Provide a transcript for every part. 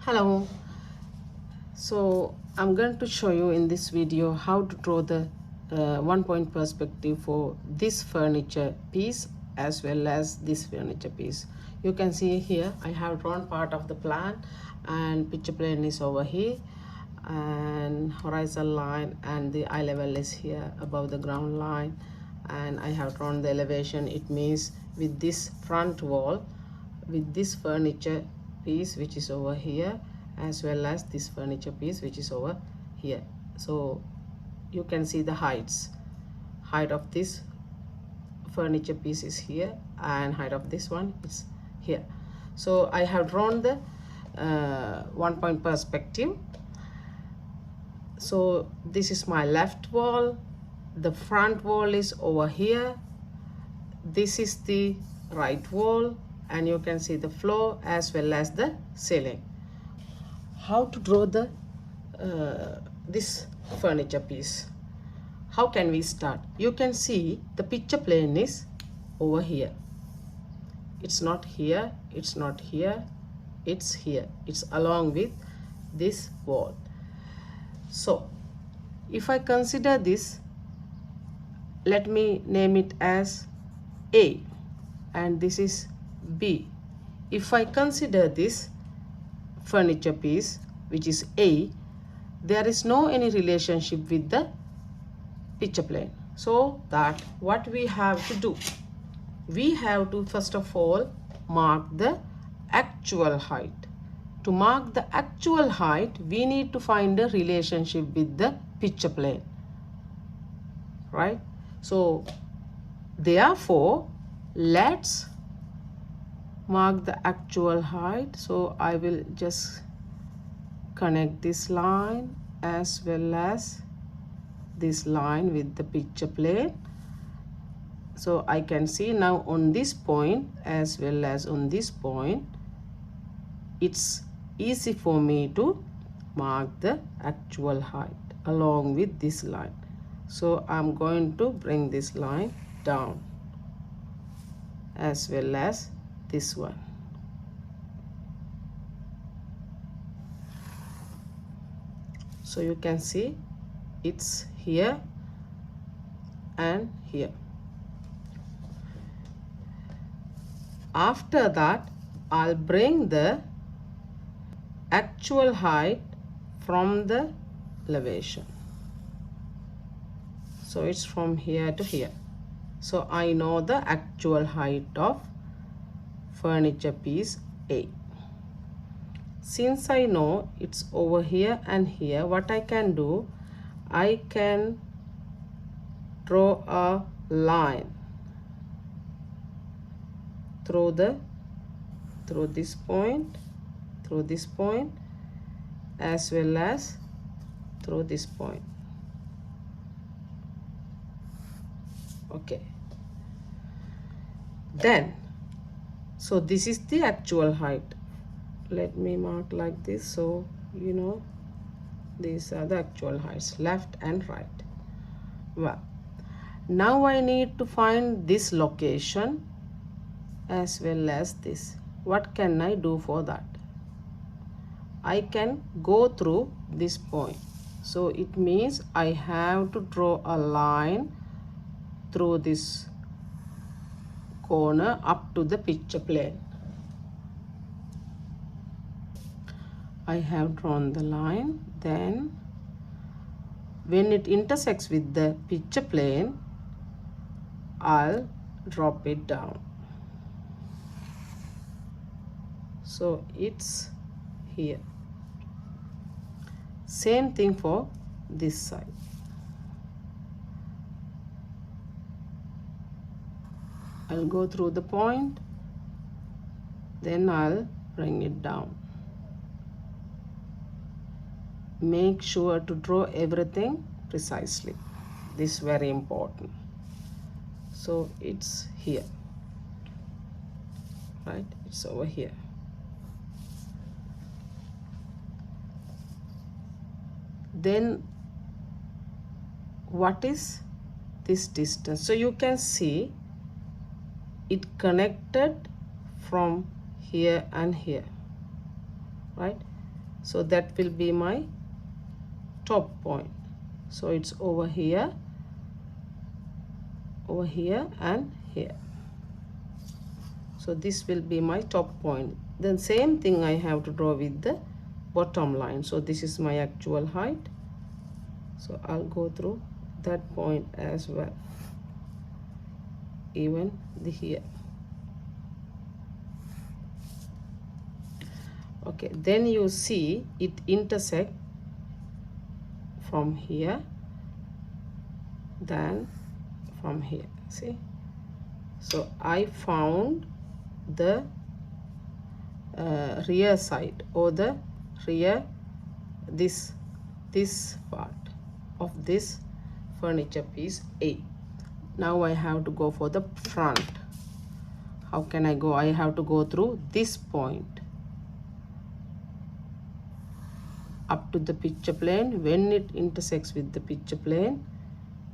Hello. So I'm going to show you in this video how to draw the one point perspective for this furniture piece as well as this furniture piece. You can see here I have drawn part of the plan and picture plane is over here and horizontal line and the eye level is here above the ground line, and I have drawn the elevation. It means with this front wall, with this furniture piece which is over here as well as this furniture piece which is over here. So you can see the height of this furniture piece is here and height of this one is here. So I have drawn the one point perspective. So this is my left wall, the front wall is over here, this is the right wall, and you can see the floor as well as the ceiling. How to draw the this furniture piece? How can we start? You can see the picture plane is over here. It's not here, it's not here, it's here. It's along with this wall. So if I consider this, let me name it as A and this is B. If I consider this furniture piece which is A, there is no any relationship with the picture plane. So that what we have to do, we have to first of all mark the actual height. To mark the actual height, we need to find a relationship with the picture plane, right? So therefore let's mark the actual height. So I will just connect this line as well as this line with the picture plane. So I can see now on this point as well as on this point, it's easy for me to mark the actual height along with this line. So I'm going to bring this line down as well as this one. So you can see it's here and here. After that, I'll bring the actual height from the elevation. So it's from here to here. So I know the actual height of furniture piece A. Since I know it's over here and here, what I can do, I can draw a line through this point, as well as through this point. Okay, then so this is the actual height. Let me mark like this, so you know these are the actual heights, left and right. Well, now I need to find this location as well as this. What can I do for that? I can go through this point. So it means I have to draw a line through this corner up to the picture plane. I have drawn the line. Then when it intersects with the picture plane, I'll drop it down. So it's here. Same thing for this side. I'll go through the point, then I'll bring it down. Make sure to draw everything precisely. This is very important. So it's here, right? It's over here. Then what is this distance? So you can see it connected from here and here, right? So that will be my top point. So it's over here and here. So this will be my top point. Then same thing I have to draw with the bottom line. So this is my actual height. So I'll go through that point as well, even here. Okay, then you see it intersect from here, then from here. See, so I found the rear side, or the rear, this part of this furniture piece A. Now I have to go for the front. How can I go? I have to go through this point up to the picture plane. When it intersects with the picture plane,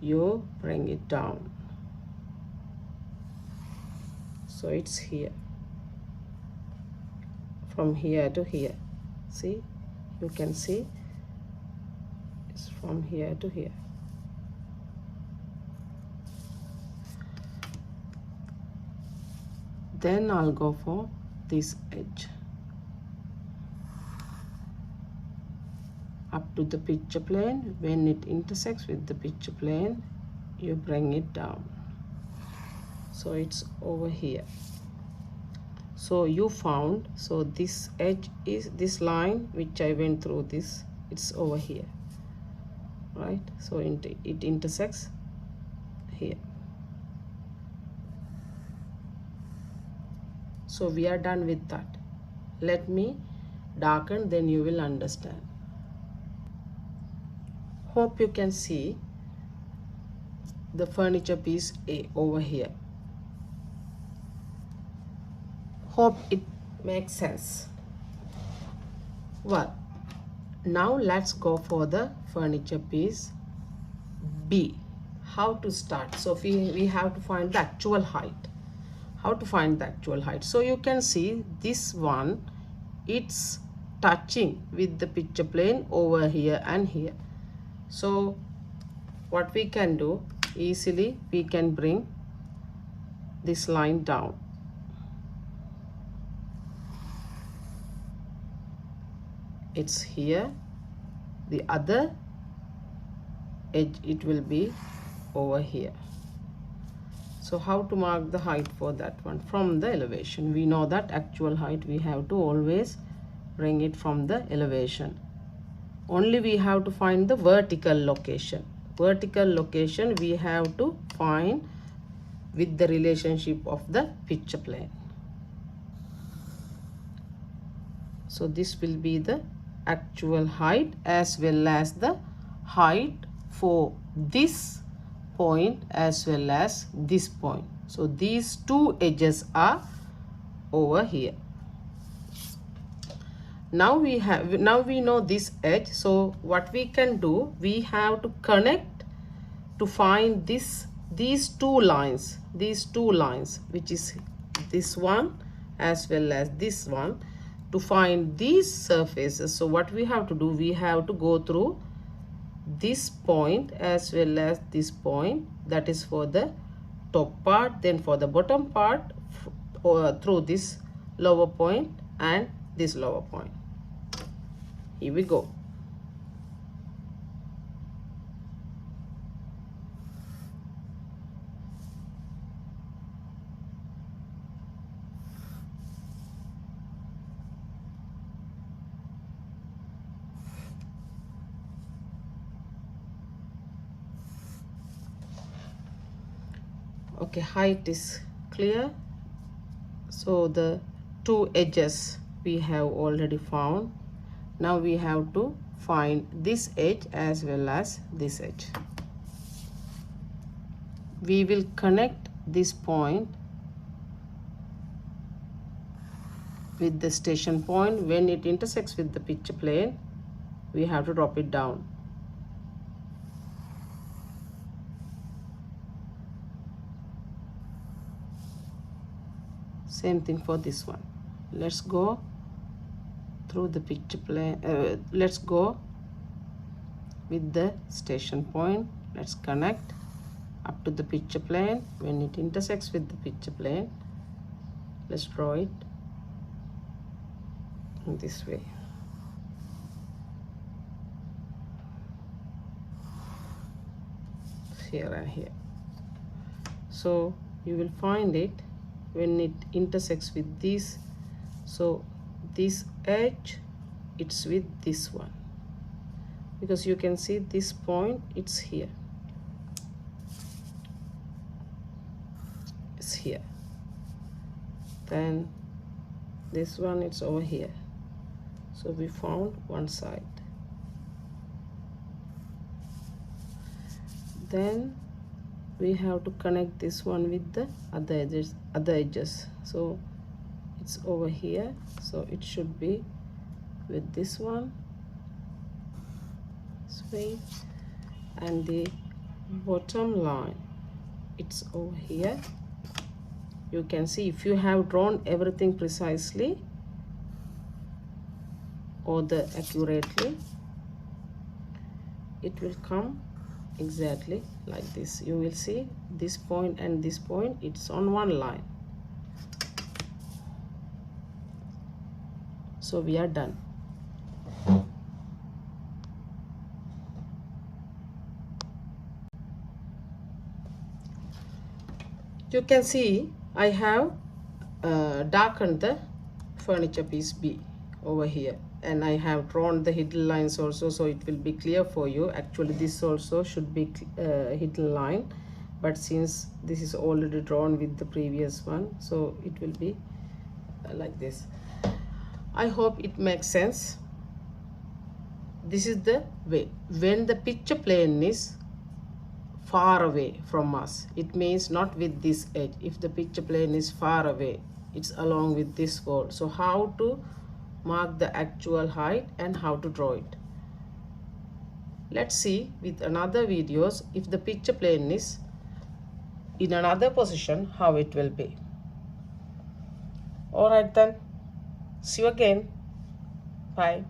you bring it down. So it's here, from here to here. See, you can see it's from here to here. Then I'll go for this edge up to the picture plane. When it intersects with the picture plane, you bring it down. So it's over here. So you found, so this edge is this line which I went through this, it's over here, right? So it intersects here. So we are done with that. Let me darken, then you will understand. Hope you can see the furniture piece A over here. Hope it makes sense. Well, now let's go for the furniture piece B. How to start? So we have to find the actual height. How to find the actual height? So you can see this one, it's touching with the picture plane over here and here. So what we can do, easily we can bring this line down. It's here. The other edge, it will be over here. So how to mark the height for that one? From the elevation. We know that actual height we have to always bring it from the elevation. Only we have to find the vertical location. Vertical location we have to find with the relationship of the picture plane. So this will be the actual height as well as the height for this point as well as this point. So these two edges are over here. Now we know this edge. So what we can do, we have to connect to find these two lines, which is this one as well as this one, to find these surfaces. So what we have to do, we have to go through this point as well as this point, that is for the top part, then for the bottom part through this lower point and this lower point. Here we go. Okay, height is clear. So the two edges we have already found. Now we have to find this edge as well as this edge. We will connect this point with the station point. When it intersects with the picture plane, we have to drop it down. Same thing for this one. Let's go through the picture plane. Let's go with the station point. Let's connect up to the picture plane. When it intersects with the picture plane, let's draw it in this way. Here and here. So you will find it when it intersects with this. So this edge, it's with this one, because you can see this point, it's here, it's here. Then this one, it's over here. So we found one side. Then we have to connect this one with the other edges. So it's over here, so it should be with this one, this way. And the bottom line, it's over here. You can see, if you have drawn everything precisely or accurately, it will come exactly like this. You will see this point and this point, it's on one line. So we are done. You can see I have darkened the furniture piece B over here, and I have drawn the hidden lines also, so it will be clear for you. Actually this also should be hidden line, but since this is already drawn with the previous one, so it will be like this. I hope it makes sense. This is the way. When the picture plane is far away from us, it means not with this edge. If the picture plane is far away, it's along with this wall. So how to mark the actual height and how to draw it. Let's see with another videos, if the picture plane is in another position, how it will be. Alright then, see you again. Bye.